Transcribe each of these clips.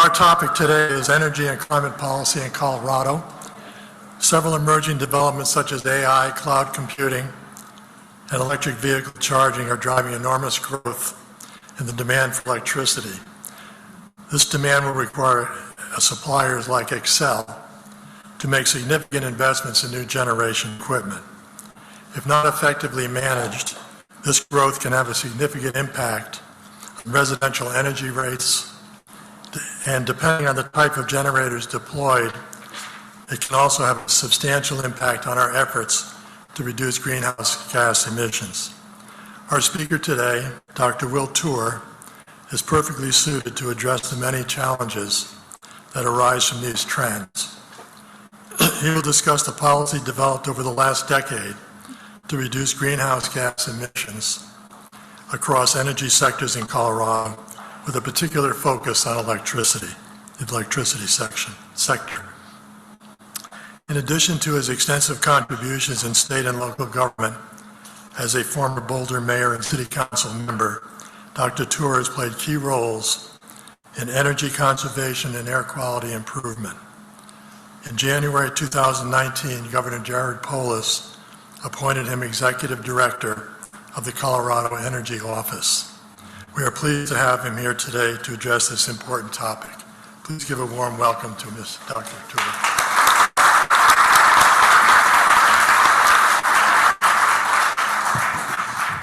Our topic today is energy and climate policy in Colorado. Several emerging developments such as AI, cloud computing, and electric vehicle charging are driving enormous growth in the demand for electricity. This demand will require suppliers like Xcel to make significant investments in new generation equipment. If not effectively managed, this growth can have a significant impact on residential energy rates, and depending on the type of generators deployed, it can also have a substantial impact on our efforts to reduce greenhouse gas emissions. Our speaker today, Dr. Will Toor, is perfectly suited to address the many challenges that arise from these trends. He will discuss the policy developed over the last decade to reduce greenhouse gas emissions across energy sectors in Colorado, with a particular focus on electricity, the electricity sector. In addition to his extensive contributions in state and local government, as a former Boulder mayor and city council member, Dr. Toor has played key roles in energy conservation and air quality improvement. In January 2019, Governor Jared Polis appointed him executive director of the Colorado Energy Office. We are pleased to have him here today to address this important topic. Please give a warm welcome to Ms. Dr. Toor.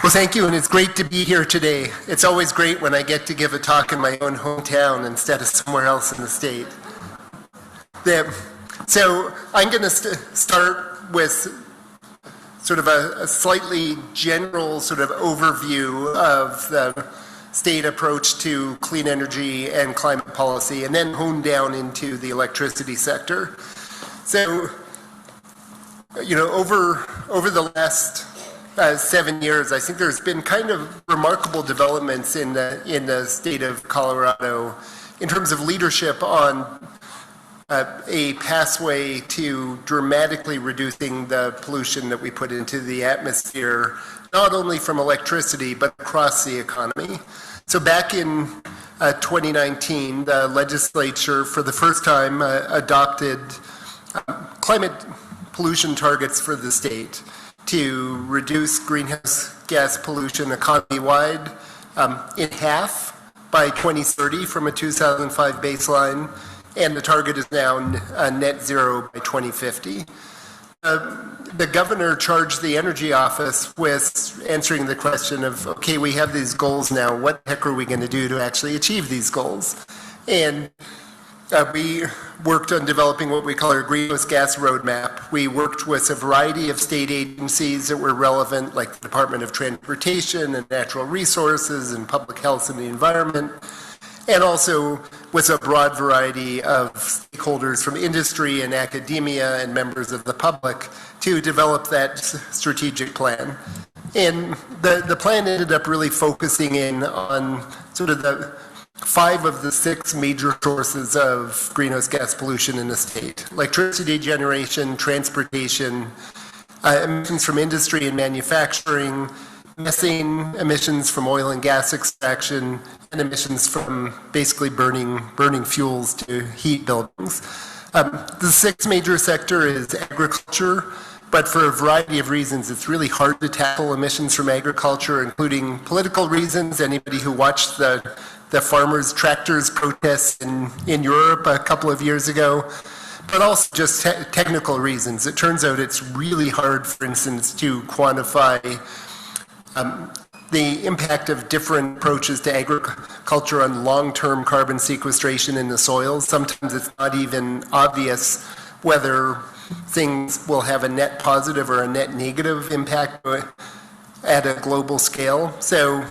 Well, thank you, and it's great to be here today. It's always great when I get to give a talk in my own hometown instead of somewhere else in the state. So I'm going to start with sort of a slightly general sort of overview of the state approach to clean energy and climate policy, and then hone down into the electricity sector. So, over the last 7 years, I think there's been kind of remarkable developments in the state of Colorado in terms of leadership on a pathway to dramatically reducing the pollution that we put into the atmosphere, not only from electricity, but across the economy. So back in 2019, the legislature, for the first time, adopted climate pollution targets for the state to reduce greenhouse gas pollution economy-wide in half by 2030 from a 2005 baseline, and the target is now net zero by 2050. The governor charged the Energy Office with answering the question of, okay, we have these goals now, what the heck are we going to do to actually achieve these goals? And we worked on developing what we call our greenhouse gas roadmap. We worked with a variety of state agencies that were relevant, like the Department of Transportation and Natural Resources and Public Health and the Environment, and also with a broad variety of stakeholders from industry and academia and members of the public to develop that strategic plan. And the plan ended up really focusing in on sort of the 5 of the 6 major sources of greenhouse gas pollution in the state: electricity generation, transportation, emissions from industry and manufacturing, methane emissions from oil and gas extraction, and emissions from basically burning fuels to heat buildings. The 6th major sector is agriculture, but for a variety of reasons, it's really hard to tackle emissions from agriculture, including political reasons. Anybody who watched the farmers' tractors protests in Europe a couple of years ago, but also just technical reasons. It turns out it's really hard, for instance, to quantify the impact of different approaches to agriculture on long-term carbon sequestration in the soils. Sometimes it's not even obvious whether things will have a net positive or a net negative impact at a global scale. So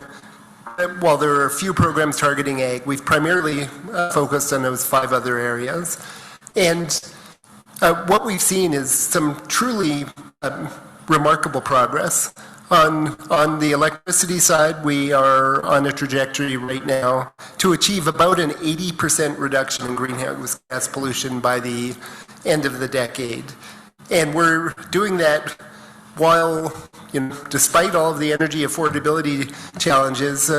while there are a few programs targeting ag, we've primarily focused on those 5 other areas. And what we've seen is some truly remarkable progress. On the electricity side, we are on a trajectory right now to achieve about an 80% reduction in greenhouse gas pollution by the end of the decade. And we're doing that while, despite all of the energy affordability challenges,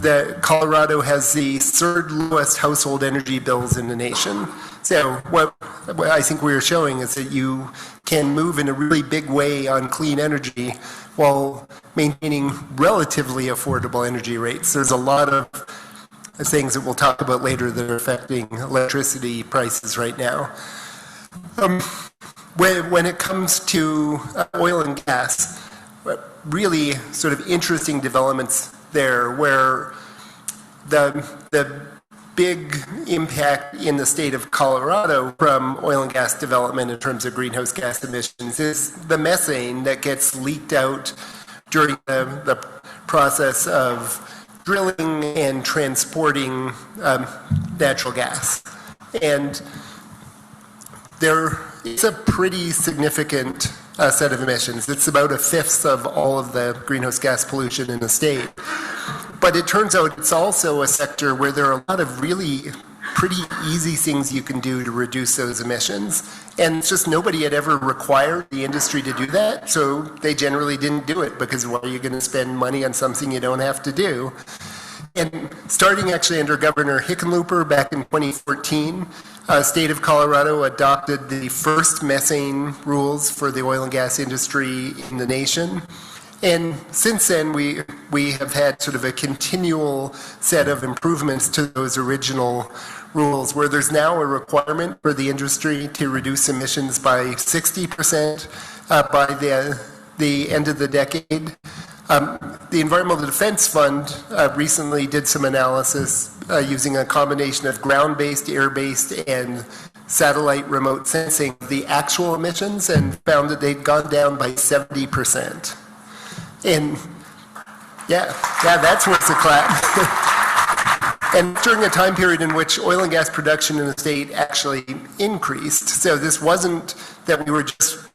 that Colorado has the third lowest household energy bills in the nation. So what I think we are showing is that you can move in a really big way on clean energy while maintaining relatively affordable energy rates. There's a lot of things that we'll talk about later that are affecting electricity prices right now. When it comes to oil and gas, really sort of interesting developments there where the big impact in the state of Colorado from oil and gas development in terms of greenhouse gas emissions is the methane that gets leaked out during the process of drilling and transporting natural gas. And it's a pretty significant set of emissions. It's about a fifth of all of the greenhouse gas pollution in the state. But it turns out it's also a sector where there are a lot of really pretty easy things you can do to reduce those emissions. And it's just nobody had ever required the industry to do that, so they generally didn't do it because why are you going to spend money on something you don't have to do? And starting actually under Governor Hickenlooper back in 2014, state of Colorado adopted the first methane rules for the oil and gas industry in the nation. And since then, we have had sort of a continual set of improvements to those original rules, where there's now a requirement for the industry to reduce emissions by 60% by the end of the decade. The Environmental Defense Fund recently did some analysis using a combination of ground-based, air-based, and satellite remote sensing of the actual emissions and found that they'd gone down by 70%. And yeah, that's worth a clap. And during a time period in which oil and gas production in the state actually increased. So this wasn't that we were just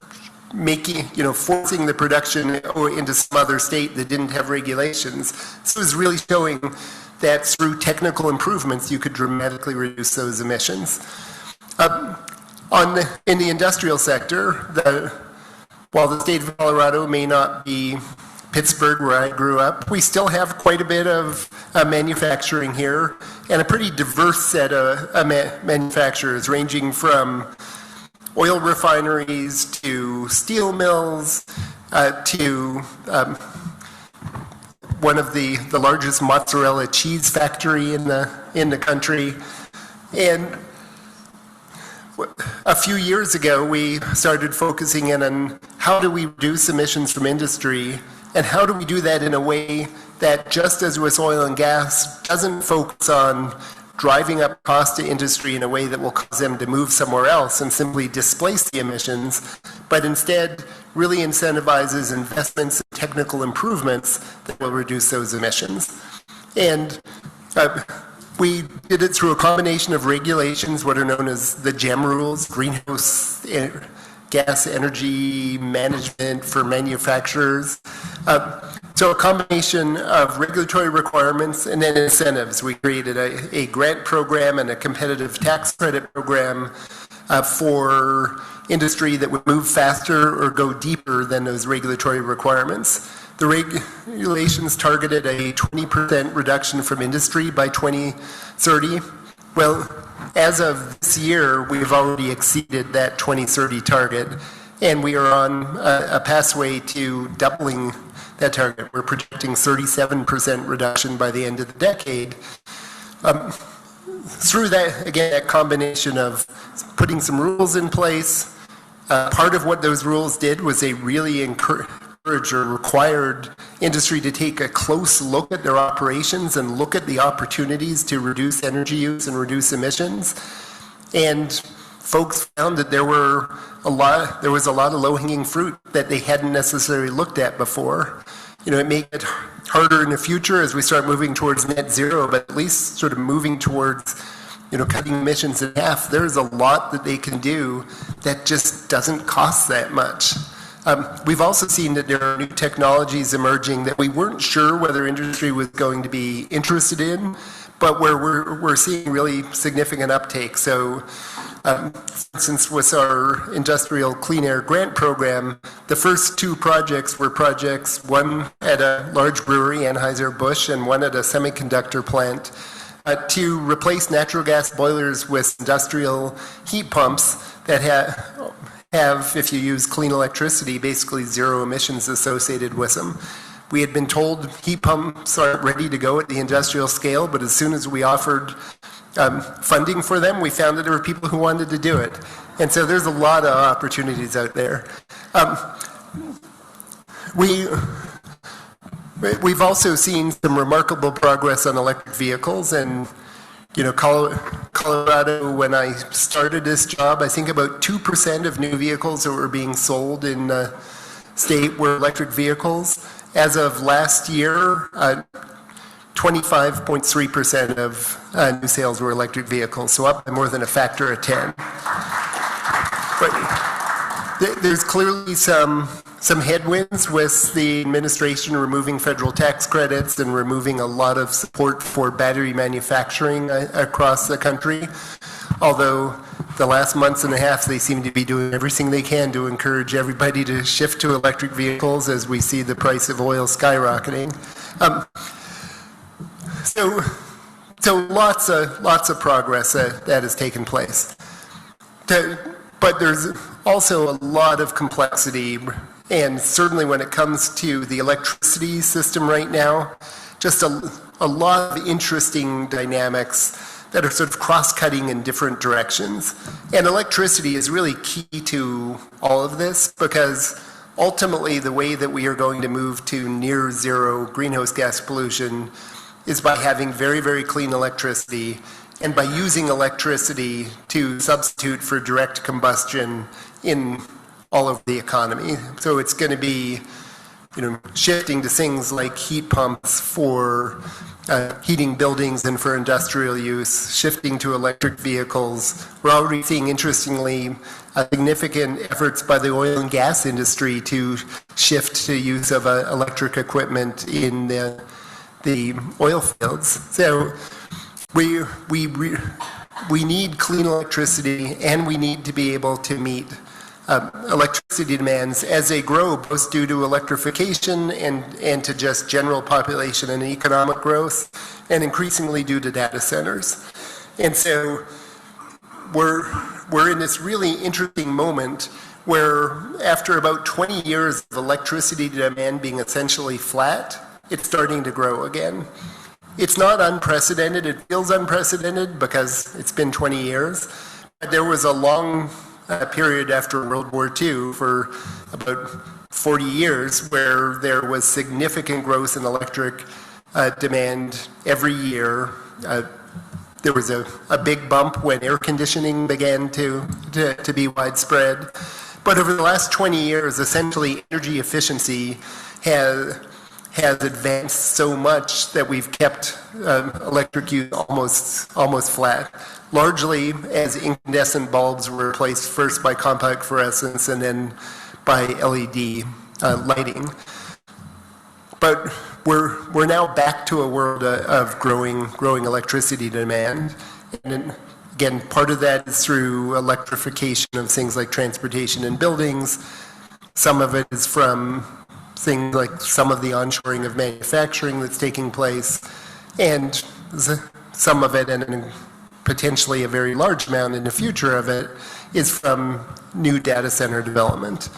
forcing the production into some other state that didn't have regulations. This was really showing that through technical improvements, you could dramatically reduce those emissions. In the industrial sector, while the state of Colorado may not be Pittsburgh, where I grew up, we still have quite a bit of manufacturing here and a pretty diverse set of manufacturers ranging from oil refineries to steel mills to one of the largest mozzarella cheese factory in the country. And a few years ago, we started focusing in on how do we reduce emissions from industry. And how do we do that in a way that, just as with oil and gas, doesn't focus on driving up cost to industry in a way that will cause them to move somewhere else and simply displace the emissions, but instead really incentivizes investments and technical improvements that will reduce those emissions. And we did it through a combination of regulations, what are known as the GEM rules, greenhouse gas energy management for manufacturers. So a combination of regulatory requirements and then incentives. We created a grant program and a competitive tax credit program for industry that would move faster or go deeper than those regulatory requirements. The regulations targeted a 20% reduction from industry by 2030. Well, as of this year, we've already exceeded that 2030 target, and we are on a pathway to doubling that target. We're projecting 37% reduction by the end of the decade. Through that, again, that combination of putting some rules in place, part of what those rules did was they really encouraged or required industry to take a close look at their operations and look at the opportunities to reduce energy use and reduce emissions. And folks found that there was a lot of low-hanging fruit that they hadn't necessarily looked at before. It may get harder in the future as we start moving towards net zero, but at least sort of moving towards cutting emissions in half. There's a lot that they can do that just doesn't cost that much. We've also seen that there are new technologies emerging that we weren't sure whether industry was going to be interested in, but where we're seeing really significant uptake. So For instance, with our industrial clean air grant program, the first two projects were projects, one at a large brewery, Anheuser-Busch, and one at a semiconductor plant, to replace natural gas boilers with industrial heat pumps that have, if you use clean electricity, basically zero emissions associated with them. We had been told heat pumps aren't ready to go at the industrial scale, but as soon as we offered funding for them, we found that there were people who wanted to do it. And so there's a lot of opportunities out there. We've also seen some remarkable progress on electric vehicles, and Colorado, when I started this job, I think about 2% of new vehicles that were being sold in the state were electric vehicles. As of last year, 25.3% of new sales were electric vehicles, so up by more than a factor of 10. But there's clearly some headwinds with the administration removing federal tax credits and removing a lot of support for battery manufacturing across the country, although the last months and a half they seem to be doing everything they can to encourage everybody to shift to electric vehicles as we see the price of oil skyrocketing. So lots of progress that has taken place. But there's also a lot of complexity, and certainly when it comes to the electricity system right now, just a lot of interesting dynamics that are sort of cross-cutting in different directions. And electricity is really key to all of this, because ultimately the way that we are going to move to near zero greenhouse gas pollution is by having very, very clean electricity, and by using electricity to substitute for direct combustion in all of the economy. So it's going to be, shifting to things like heat pumps for heating buildings and for industrial use, shifting to electric vehicles. We're already seeing, interestingly, significant efforts by the oil and gas industry to shift to use of electric equipment in the oil fields. So we need clean electricity, and we need to be able to meet electricity demands as they grow, both due to electrification and to just general population and economic growth, and increasingly due to data centers. And so we're in this really interesting moment where, after about 20 years of electricity demand being essentially flat, it's starting to grow again. It's not unprecedented. It feels unprecedented because it's been 20 years. But there was a long period after World War II for about 40 years where there was significant growth in electric demand every year. There was a big bump when air conditioning began to be widespread. But over the last 20 years, essentially energy efficiency has advanced so much that we've kept electric use almost flat, largely as incandescent bulbs were replaced first by compact fluorescence and then by LED lighting. But we're now back to a world of growing electricity demand. And again, part of that is through electrification of things like transportation and buildings. Some of it is from things like some of the onshoring of manufacturing that's taking place, and some of it, and potentially a very large amount in the future of it, is from new data center development.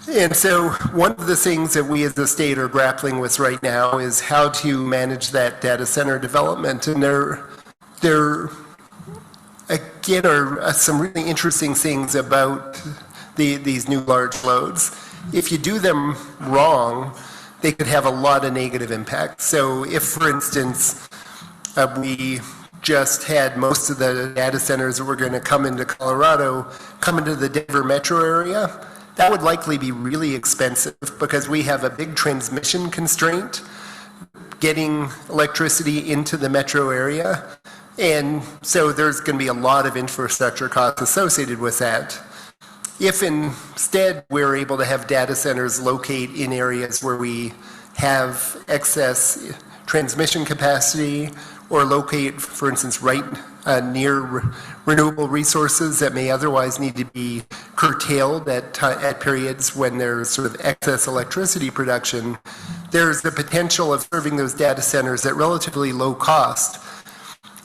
And so one of the things that we as the state are grappling with right now is how to manage that data center development. And there again are some really interesting things about these new large loads. If you do them wrong, they could have a lot of negative impact. So if, for instance, we just had most of the data centers that were going to come into Colorado come into the Denver metro area, that would likely be really expensive because we have a big transmission constraint getting electricity into the metro area. And so there's going to be a lot of infrastructure costs associated with that. If instead we're able to have data centers locate in areas where we have excess transmission capacity, or locate, for instance, right near renewable resources that may otherwise need to be curtailed at periods when there's sort of excess electricity production, there's the potential of serving those data centers at relatively low cost.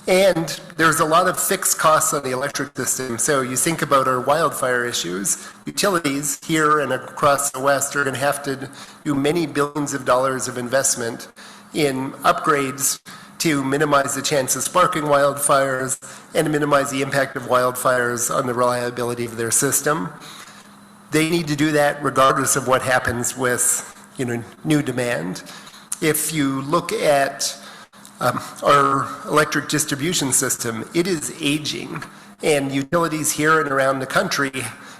And there's a lot of fixed costs on the electric system. So you think about our wildfire issues, utilities here and across the West are going to have to do many billions of dollars of investment in upgrades to minimize the chance of sparking wildfires and to minimize the impact of wildfires on the reliability of their system. They need to do that regardless of what happens with new demand. If you look at our electric distribution system, it is aging, and utilities here and around the country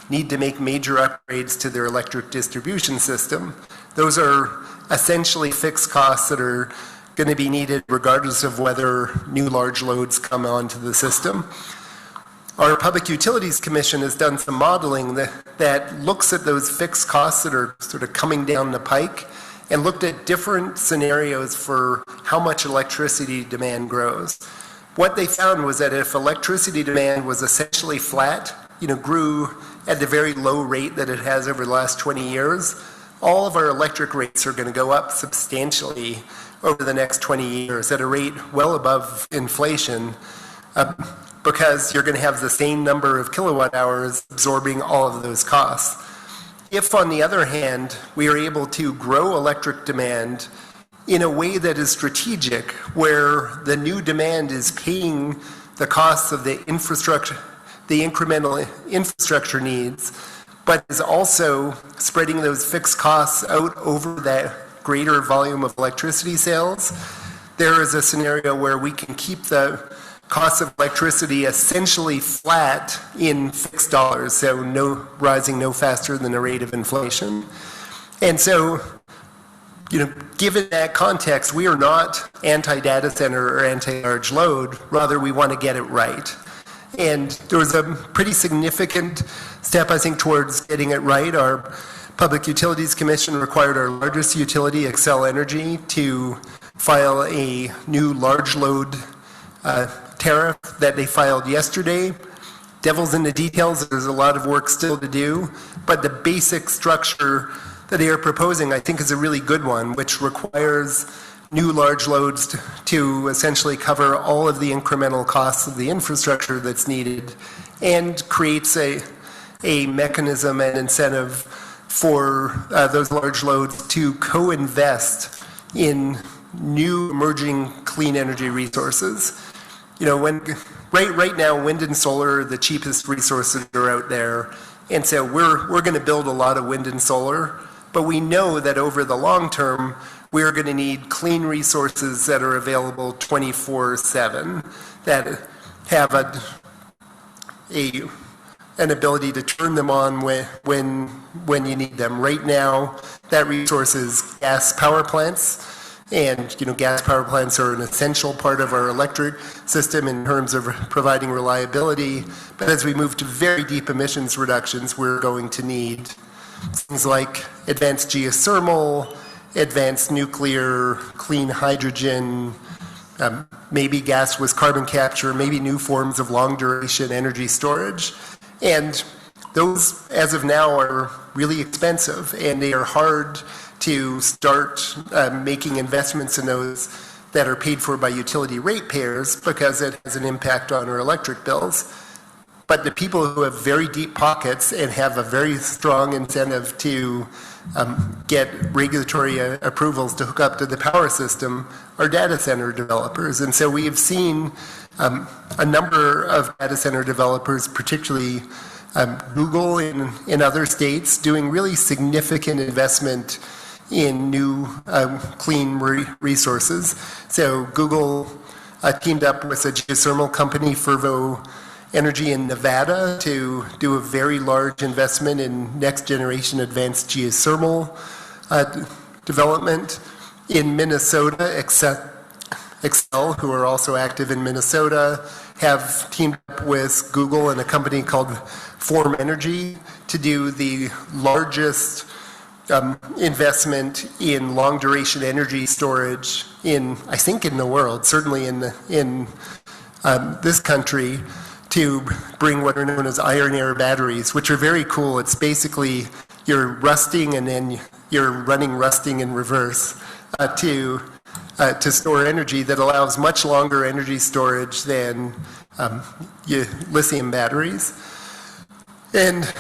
need to make major upgrades to their electric distribution system. Those are essentially fixed costs that are going to be needed regardless of whether new large loads come onto the system. Our Public Utilities Commission has done some modeling that looks at those fixed costs that are sort of coming down the pike and looked at different scenarios for how much electricity demand grows. What they found was that if electricity demand was essentially flat, grew at the very low rate that it has over the last 20 years, all of our electric rates are going to go up substantially over the next 20 years at a rate well above inflation, because you're going to have the same number of kilowatt hours absorbing all of those costs. If, on the other hand, we are able to grow electric demand in a way that is strategic, where the new demand is paying the costs of the infrastructure, the incremental infrastructure needs, but is also spreading those fixed costs out over that greater volume of electricity sales, there is a scenario where we can keep the cost of electricity essentially flat in fixed dollars, so rising no faster than the rate of inflation. And so, given that context, we are not anti-data center or anti-large load, rather we want to get it right. And there was a pretty significant step, I think, towards getting it right. Our Public Utilities Commission required our largest utility, Xcel Energy, to file a new large load tariff that they filed yesterday. Devil's in the details. There's a lot of work still to do, but the basic structure that they are proposing, I think, is a really good one, which requires new large loads to essentially cover all of the incremental costs of the infrastructure that's needed, and creates a mechanism and incentive for those large loads to co-invest in new emerging clean energy resources. Right now, wind and solar are the cheapest resources that are out there, and so we're going to build a lot of wind and solar, but we know that over the long term, we're going to need clean resources that are available 24/7, that have an ability to turn them on when you need them. Right now, that resource is gas power plants. And gas power plants are an essential part of our electric system in terms of providing reliability. But as we move to very deep emissions reductions, we're going to need things like advanced geothermal, advanced nuclear, clean hydrogen, maybe gas with carbon capture, maybe new forms of long duration energy storage. And those, as of now, are really expensive, and they are hard to start making investments in those that are paid for by utility ratepayers, because it has an impact on our electric bills. But the people who have very deep pockets and have a very strong incentive to get regulatory approvals to hook up to the power system are data center developers. And so we have seen a number of data center developers, particularly Google in other states, doing really significant investment in new clean resources. So Google teamed up with a geothermal company, Fervo Energy in Nevada, to do a very large investment in next generation advanced geothermal development. In Minnesota, Xcel, who are also active in Minnesota, have teamed up with Google and a company called Form Energy to do the largest investment in long-duration energy storage I think in the world, certainly in this country, to bring what are known as iron air batteries, which are very cool. It's basically you're rusting and then you're running rusting in reverse to store energy that allows much longer energy storage than lithium batteries. And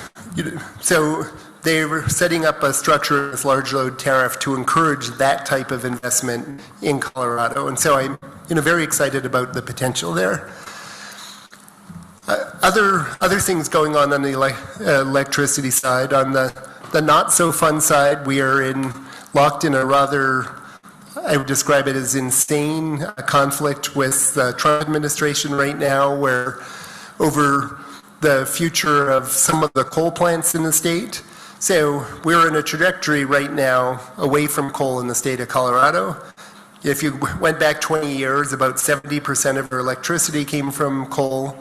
so they were setting up a structure as large load tariff to encourage that type of investment in Colorado. And so I'm very excited about the potential there. Other things going on the electricity side. On the not so fun side, we are locked in a rather, I would describe it as insane conflict with the Trump administration right now, where over the future of some of the coal plants in the state. So we're in a trajectory right now away from coal in the state of Colorado. If you went back 20 years, about 70% of our electricity came from coal.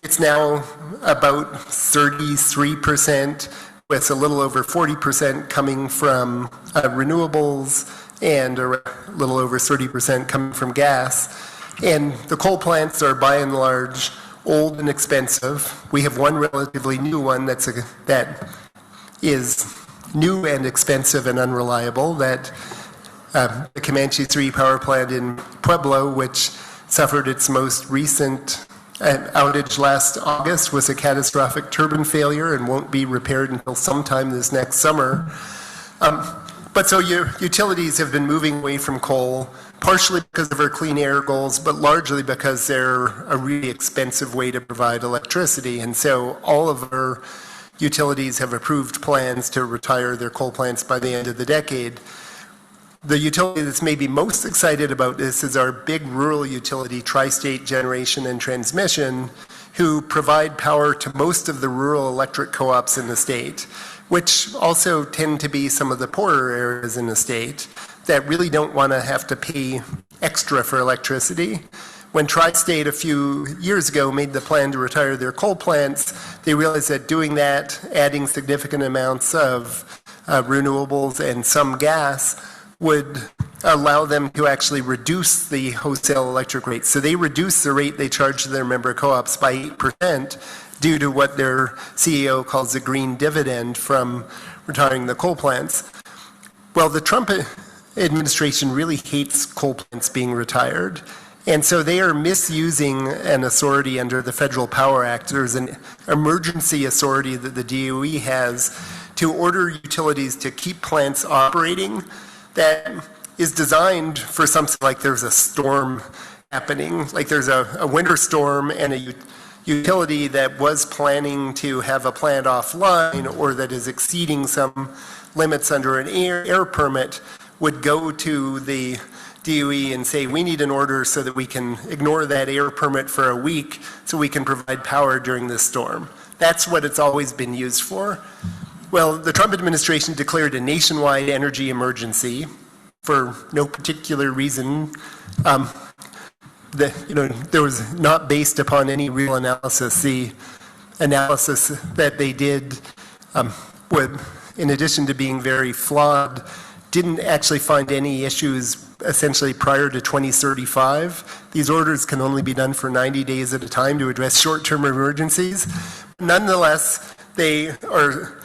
It's now about 33%, with a little over 40% coming from renewables and a little over 30% coming from gas. And the coal plants are by and large old and expensive. We have one relatively new one that is new and expensive and unreliable, that the Comanche 3 power plant in Pueblo, which suffered its most recent outage last August, was a catastrophic turbine failure and won't be repaired until sometime this next summer. But so your utilities have been moving away from coal, partially because of our clean air goals, but largely because they're a really expensive way to provide electricity. And so all of our utilities have approved plans to retire their coal plants by the end of the decade. The utility that's maybe most excited about this is our big rural utility, Tri-State Generation and Transmission, who provide power to most of the rural electric co-ops in the state, which also tend to be some of the poorer areas in the state that really don't want to have to pay extra for electricity. When Tri-State a few years ago made the plan to retire their coal plants, they realized that doing that, adding significant amounts of renewables and some gas, would allow them to actually reduce the wholesale electric rate. So they reduced the rate they charge their member co-ops by 8% due to what their CEO calls the green dividend from retiring the coal plants. Well, the Trump administration really hates coal plants being retired. And so they are misusing an authority under the Federal Power Act. There's an emergency authority that the DOE has to order utilities to keep plants operating that is designed for something like there's a storm happening, like there's a winter storm and a utility that was planning to have a plant offline or that is exceeding some limits under an air permit would go to the DOE and say, we need an order so that we can ignore that air permit for a week so we can provide power during this storm. That's what it's always been used for. Well, the Trump administration declared a nationwide energy emergency for no particular reason. There was not based upon any real analysis. The analysis that they did would, in addition to being very flawed, didn't actually find any issues essentially prior to 2035. These orders can only be done for 90 days at a time to address short-term emergencies. Nonetheless, they are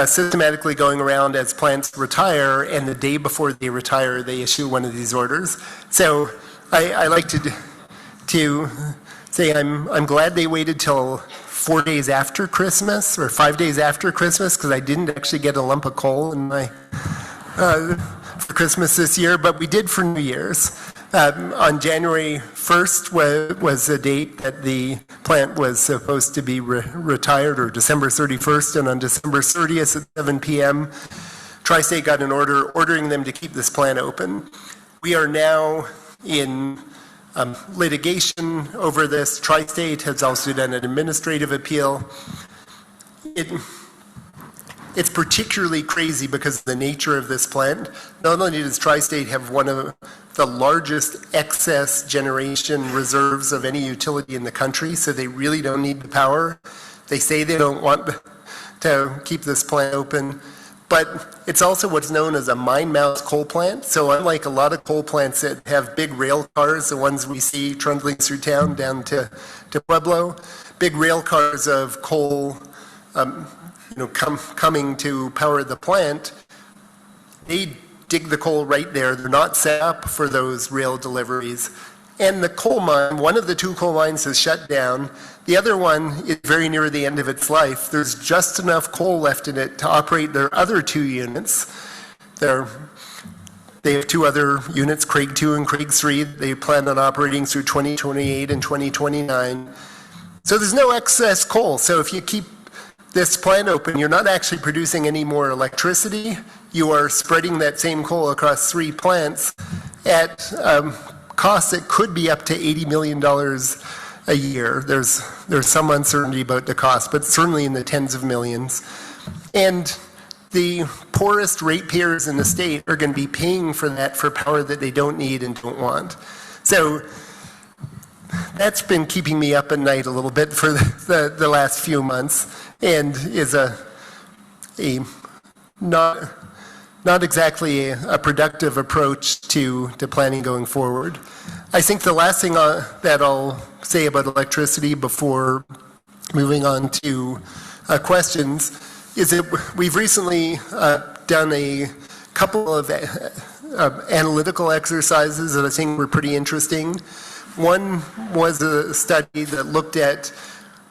systematically going around as plants retire, and the day before they retire, they issue one of these orders. So I like to say I'm glad they waited till 4 days after Christmas or 5 days after Christmas, because I didn't actually get a lump of coal in my for Christmas this year, but we did for New Year's. On January 1st was the date that the plant was supposed to be retired, or December 31st, and on December 30th at 7 p.m., Tri-State got an order ordering them to keep this plant open. We are now in litigation over this. Tri-State has also done an administrative appeal. It's particularly crazy because of the nature of this plant. Not only does Tri-State have one of the largest excess generation reserves of any utility in the country, so they really don't need the power. They say they don't want to keep this plant open, but it's also what's known as a mine-mouth coal plant. So unlike a lot of coal plants that have big rail cars, the ones we see trundling through town down to Pueblo, big rail cars of coal coming to power the plant, they dig the coal right there. They're not set up for those rail deliveries. And the coal mine, one of the two coal mines has shut down. The other one is very near the end of its life. There's just enough coal left in it to operate their other two units. They have two other units, Craig 2 and Craig 3. They plan on operating through 2028 and 2029. So there's no excess coal. So if you keep this plant open, you're not actually producing any more electricity. You are spreading that same coal across 3 plants at costs that could be up to $80 million a year. There's some uncertainty about the cost, but certainly in the tens of millions. And the poorest ratepayers in the state are going to be paying for that for power that they don't need and don't want. So that's been keeping me up at night a little bit for the last few months, and is a not exactly a productive approach to planning going forward. I think the last thing that I'll say about electricity before moving on to questions is that we've recently done a couple of analytical exercises that I think were pretty interesting. One was a study that looked at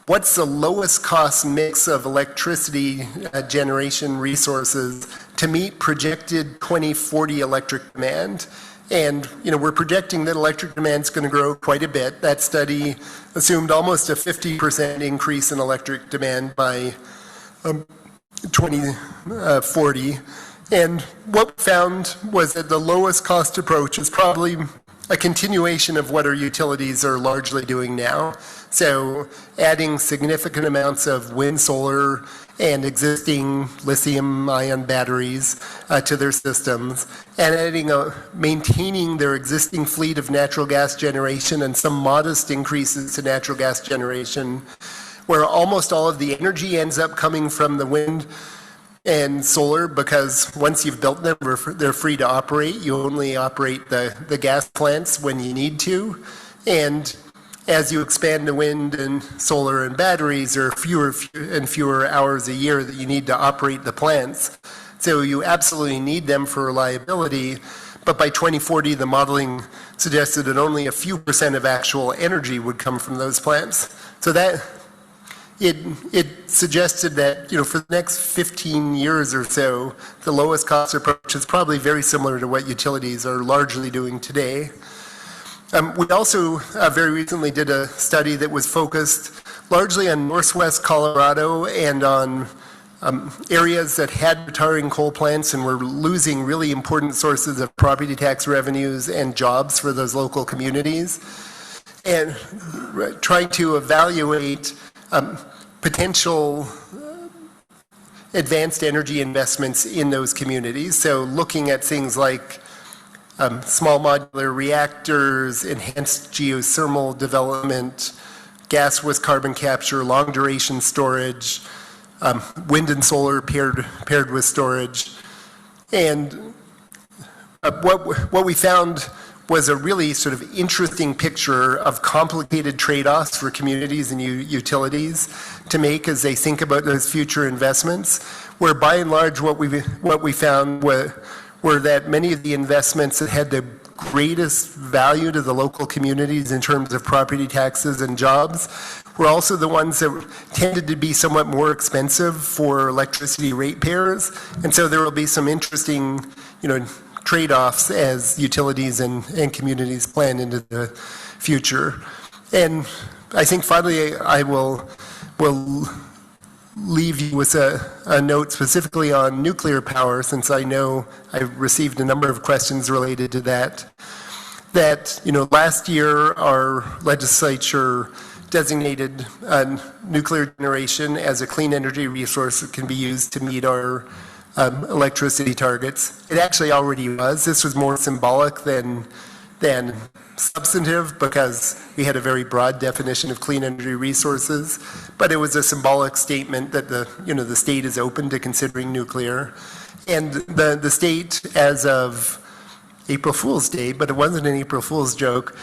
what's the lowest cost mix of electricity generation resources to meet projected 2040 electric demand. And we're projecting that electric demand is going to grow quite a bit. That study assumed almost a 50% increase in electric demand by 2040. And what we found was that the lowest cost approach is probably a continuation of what our utilities are largely doing now. So adding significant amounts of wind, solar, and existing lithium-ion batteries to their systems, and maintaining their existing fleet of natural gas generation and some modest increases to natural gas generation, where almost all of the energy ends up coming from the wind and solar, because once you've built them, they're free to operate. You only operate the gas plants when you need to. And as you expand the wind and solar and batteries, there are fewer and fewer hours a year that you need to operate the plants. So you absolutely need them for reliability. But by 2040, the modeling suggested that only a few % of actual energy would come from those plants. So that it suggested that for the next 15 years or so, the lowest cost approach is probably very similar to what utilities are largely doing today. We also very recently did a study that was focused largely on northwest Colorado and on areas that had retiring coal plants and were losing really important sources of property tax revenues and jobs for those local communities, and trying to evaluate potential advanced energy investments in those communities. So looking at things like small modular reactors, enhanced geothermal development, gas with carbon capture, long duration storage, wind and solar paired with storage. And what we found was a really sort of interesting picture of complicated trade-offs for communities and utilities to make as they think about those future investments, where by and large what we found were that many of the investments that had the greatest value to the local communities in terms of property taxes and jobs were also the ones that tended to be somewhat more expensive for electricity ratepayers. And so there will be some interesting, trade-offs as utilities and communities plan into the future. And I think finally I will leave you with a note specifically on nuclear power, since I know I've received a number of questions related to that. Last year our legislature designated nuclear generation as a clean energy resource that can be used to meet our electricity targets. It actually already was. This was more symbolic than substantive, because we had a very broad definition of clean energy resources, but it was a symbolic statement that the state is open to considering nuclear. And the state, as of April Fool's Day, but it wasn't an April Fool's joke,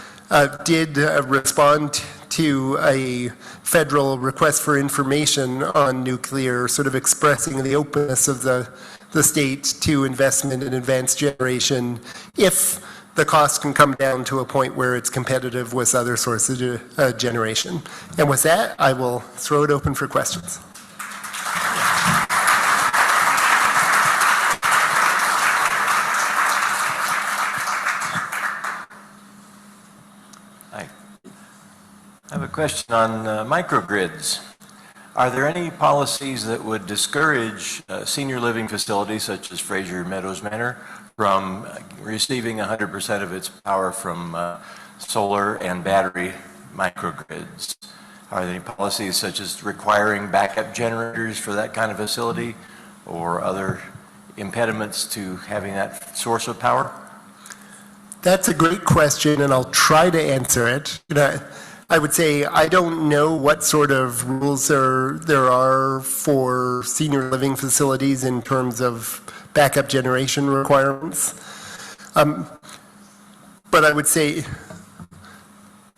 did respond to a federal request for information on nuclear, sort of expressing the openness of the state to investment in advanced generation if the cost can come down to a point where it's competitive with other sources of generation. And with that, I will throw it open for questions. Hi. I have a question on microgrids. Are there any policies that would discourage senior living facilities such as Fraser Meadows Manor from receiving 100% of its power from solar and battery microgrids? Are there any policies such as requiring backup generators for that kind of facility or other impediments to having that source of power? That's a great question, and I'll try to answer it. I would say I don't know what sort of rules there are for senior living facilities in terms of backup generation requirements. But I would say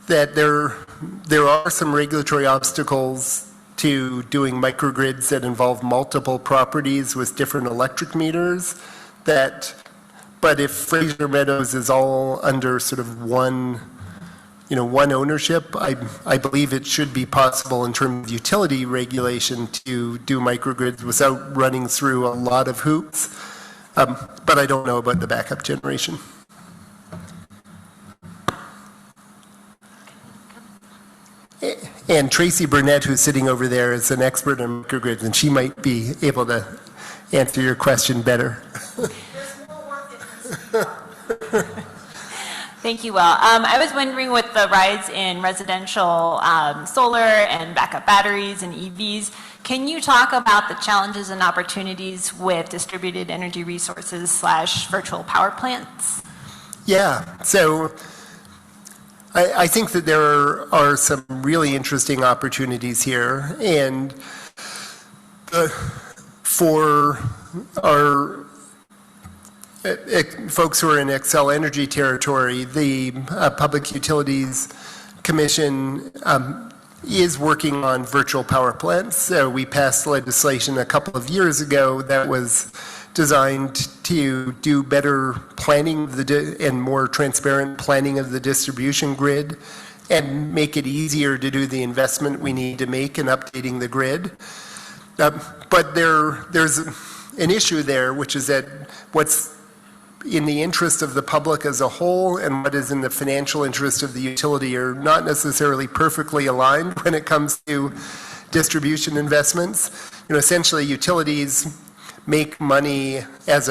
that there are some regulatory obstacles to doing microgrids that involve multiple properties with different electric meters. But if Fraser Meadows is all under sort of one ownership, I believe it should be possible in terms of utility regulation to do microgrids without running through a lot of hoops. But I don't know about the backup generation. And Tracy Burnett, who's sitting over there, is an expert on microgrids, and she might be able to answer your question better. There's more work in this. Thank you, Will. I was wondering, with the rise in residential solar and backup batteries and EVs, can you talk about the challenges and opportunities with distributed energy resources / virtual power plants? Yeah, so I think that there are some really interesting opportunities here, and for our folks who are in Xcel Energy territory, the Public Utilities Commission is working on virtual power plants. So we passed legislation a couple of years ago that was designed to do better planning and more transparent planning of the distribution grid and make it easier to do the investment we need to make in updating the grid. But there's an issue there, which is that what's in the interest of the public as a whole and what is in the financial interest of the utility are not necessarily perfectly aligned when it comes to distribution investments. Essentially, utilities make money as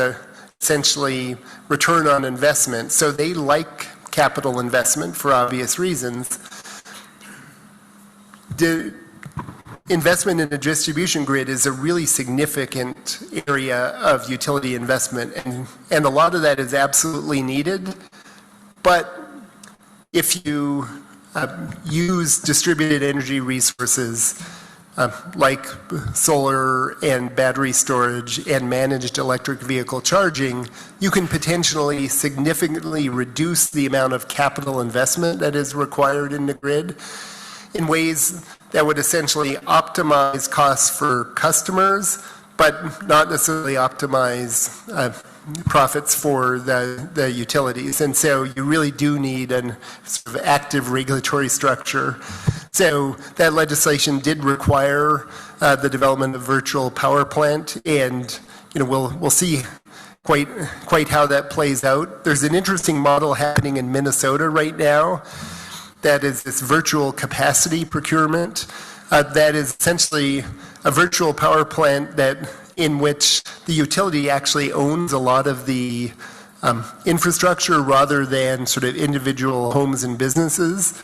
essentially return on investment, so they like capital investment for obvious reasons. The investment in a distribution grid is a really significant area of utility investment, and a lot of that is absolutely needed. But if you use distributed energy resources like solar and battery storage and managed electric vehicle charging, you can potentially significantly reduce the amount of capital investment that is required in the grid in ways that would essentially optimize costs for customers, but not necessarily optimize profits for the utilities. And so you really do need a sort of active regulatory structure. So that legislation did require the development of virtual power plant, and we'll see quite how that plays out. There's an interesting model happening in Minnesota right now that is this virtual capacity procurement. That is essentially a virtual power plant in which the utility actually owns a lot of the infrastructure rather than sort of individual homes and businesses,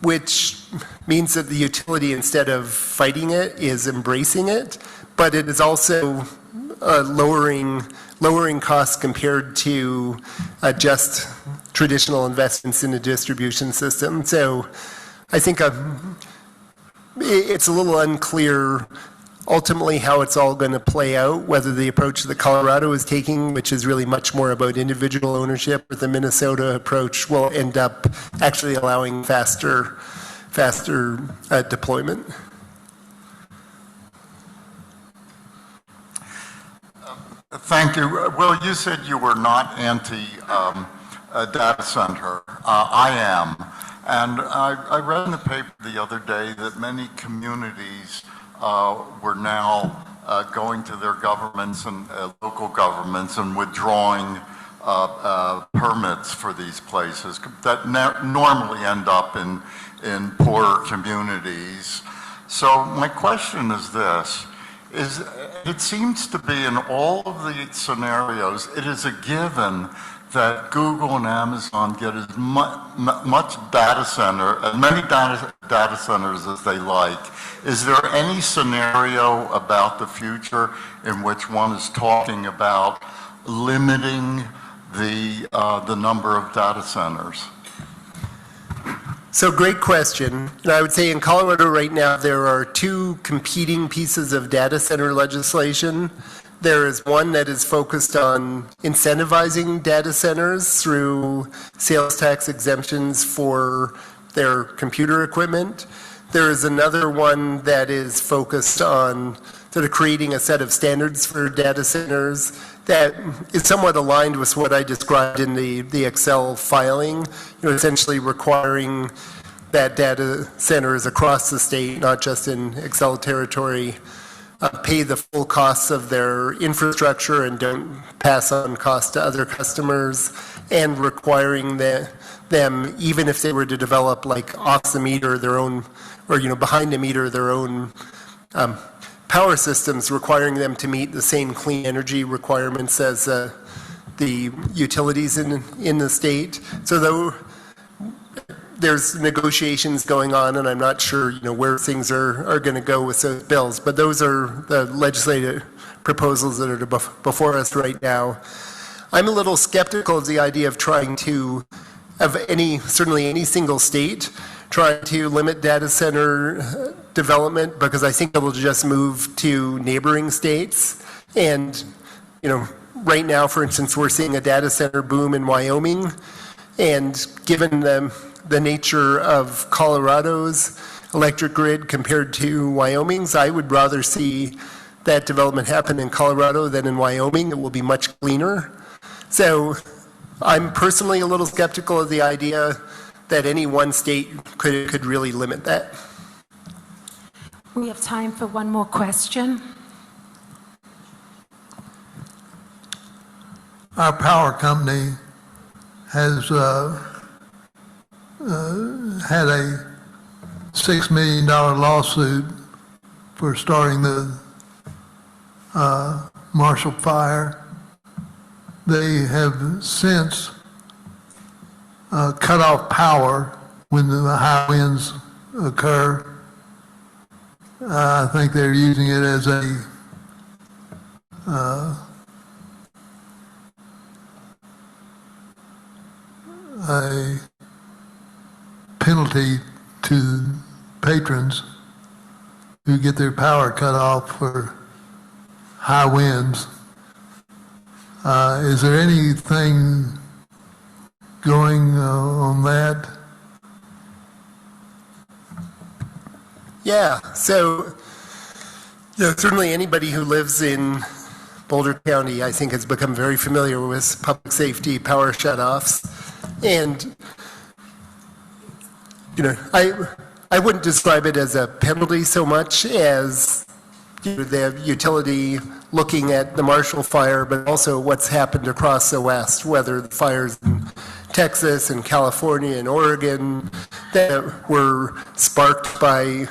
which means that the utility, instead of fighting it, is embracing it, but it is also lowering costs compared to just traditional investments in a distribution system. So I think it's a little unclear ultimately how it's all going to play out, whether the approach that Colorado is taking, which is really much more about individual ownership, or the Minnesota approach will end up actually allowing faster deployment. Thank you. Will, you said you were not anti data center. I am. And I read in the paper the other day that many communities were now going to their governments and local governments and withdrawing permits for these places that normally end up in poorer communities. So my question is this. It seems to be in all of the scenarios, it is a given that Google and Amazon get as much data center, as many data centers as they like. Is there any scenario about the future in which one is talking about limiting the number of data centers? So great question. And I would say in Colorado right now, there are two competing pieces of data center legislation. There is one that is focused on incentivizing data centers through sales tax exemptions for their computer equipment. There is another one that is focused on sort of creating a set of standards for data centers that is somewhat aligned with what I described in the Excel filing, essentially requiring that data centers across the state, not just in Excel territory, pay the full costs of their infrastructure and don't pass on costs to other customers, and requiring them, even if they were to develop like off the meter their own, or behind the meter their own power systems, requiring them to meet the same clean energy requirements as the utilities in the state. So though there's negotiations going on, and I'm not sure where things are going to go with those bills, but those are the legislative proposals that are before us right now. I'm a little skeptical of the idea of trying to, certainly any single state, trying to limit data center development, because I think it'll just move to neighboring states. And right now, for instance, we're seeing a data center boom in Wyoming, and given the nature of Colorado's electric grid compared to Wyoming's, I would rather see that development happen in Colorado than in Wyoming. It will be much cleaner. So I'm personally a little skeptical of the idea that any one state could really limit that. We have time for one more question. Our power company has had a $6 million lawsuit for starting the Marshall Fire. They have since cut off power when the high winds occur. I think they're using it as a penalty to patrons who get their power cut off for high winds. Is there anything going on that? Yeah, so certainly anybody who lives in Boulder County, I think, has become very familiar with public safety power shutoffs. And I wouldn't describe it as a penalty so much as the utility looking at the Marshall Fire, but also what's happened across the West, whether the fires in Texas and California and Oregon that were sparked by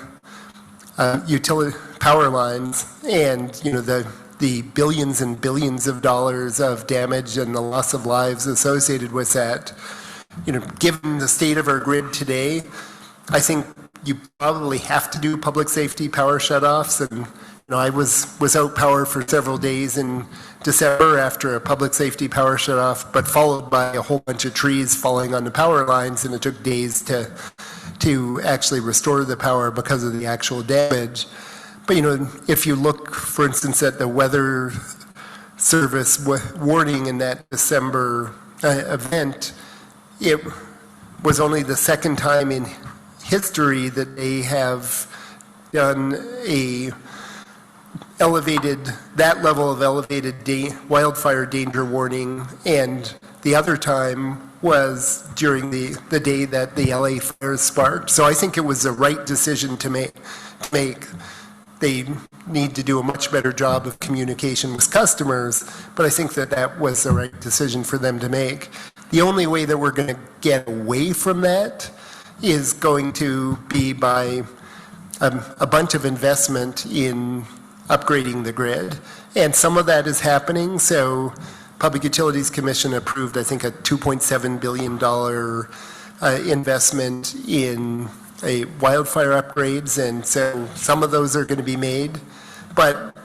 utility power lines, and the billions and billions of dollars of damage and the loss of lives associated with that. Given the state of our grid today, I think you probably have to do public safety power shutoffs. And I was without power for several days in December after a public safety power shutoff, but followed by a whole bunch of trees falling on the power lines, and it took days to actually restore the power because of the actual damage. But, if you look, for instance, at the weather service warning in that December event, it was only the second time in history that they have done that level of elevated wildfire danger warning, and the other time was during the day that the LA fires sparked. So I think it was the right decision to make. They need to do a much better job of communication with customers, but I think that was the right decision for them to make. The only way that we're going to get away from that is going to be by a bunch of investment in upgrading the grid. And some of that is happening. So Public Utilities Commission approved, I think, a $2.7 billion investment in wildfire upgrades, and so some of those are going to be made. But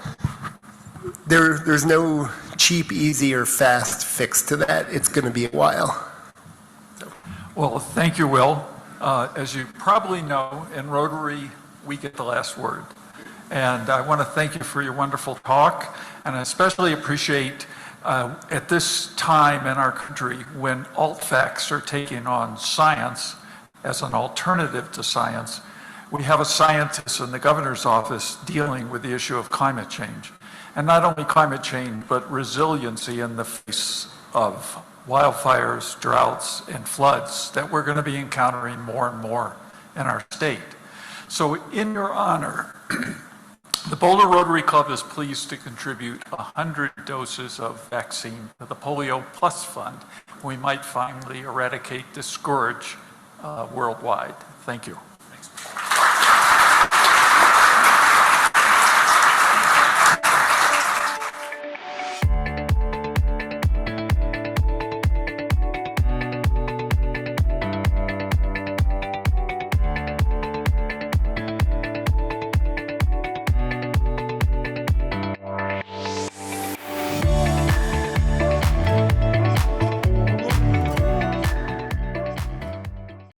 there's no cheap, easy, or fast fix to that. It's going to be a while. Well, thank you, Will. As you probably know, in Rotary, we get the last word. And I want to thank you for your wonderful talk, and I especially appreciate at this time in our country when alt facts are taking on science as an alternative to science, we have a scientist in the governor's office dealing with the issue of climate change. And not only climate change, but resiliency in the face of wildfires, droughts, and floods that we're going to be encountering more and more in our state. So in your honor, the Boulder Rotary Club is pleased to contribute 100 doses of vaccine to the Polio Plus Fund. We might finally eradicate this scourge worldwide. Thank you.